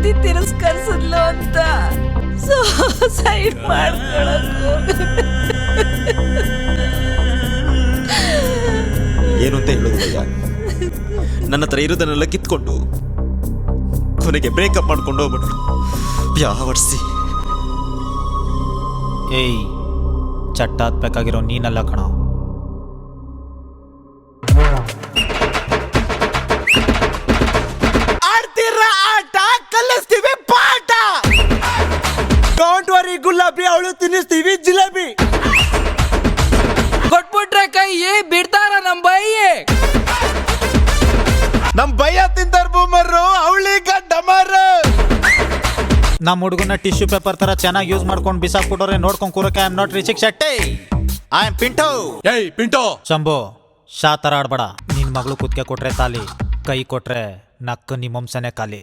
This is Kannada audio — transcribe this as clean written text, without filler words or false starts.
ಪ್ರೀತಿ ತಿರಸ್ಕರಿಸಿದ್ಲು ಅಂತ ಸೂಸೈಡ್ ಮಾಡ್ಕೊಳ್ಳೋದು. ಏನು ಅಂತ ಹೇಳೋದು ಭಯ್ಯ? ನನ್ನ ಹತ್ರ ಇರೋದನ್ನೆಲ್ಲ ಕಿತ್ಕೊಂಡು ಕೊನೆಗೆ ಬ್ರೇಕಪ್ ಮಾಡ್ಕೊಂಡು ಹೋಗ್ಬಿಟ್ರು. ಯಾವರ್ಸಿ ಏಯ್, ಚಟ್ಟ ಹತ್ಬೇಕಾಗಿರೋ ನೀನಲ್ಲ ಕಣ. ಆಡ್ತಿರ ಆಟ ಕಲಿಸ್ತೀವಿ ಪಾಠ. ಡೋಂಟ್ ವರಿ ಗುಲಾಬಿ, ಅವಳು ತಿನ್ನಿಸ್ತೀವಿ ಜಿಲೇಬಿ. ಕೊಟ್ಬಿಟ್ರೆ ಕೈ ಬಿಡ್ತಾರ ನಮ್ ಬೈಯೇ. ನಮ್ ಭಯ ತಿಂತಾರ ಬೂಮರು, ಅವಳಿಗ ಡಮರು. ನಮ್ಮ ಹುಡುಗನ ಟಿಶ್ಯೂ ಪೇಪರ್ ತರ ಚೆನ್ನಾಗಿ ಯೂಸ್ ಮಾಡ್ಕೊಂಡು ಬಿಸಾಕ್ಬಿಟ್ಟವ್ರೆ. ನೋಡ್ಕೊಂಡ್ ಕೂರಕ್ಕೆ I am not Richik Shetty, I am Pinto. ಏಯ್ ಪಿಂಟೋ, ಶಂಭು ಶಾ ತರ ಆಡ್ಬೇಡ. ನಿನ್ ಮಗಳು ಕುತ್ಕೆ ಕೊಟ್ರೆ ತಾಲಿ, ಕೈ ಕೊಟ್ರೆ ನಕ್ಕ ನಿಮ್ಮಂಸನೆ ಖಾಲಿ.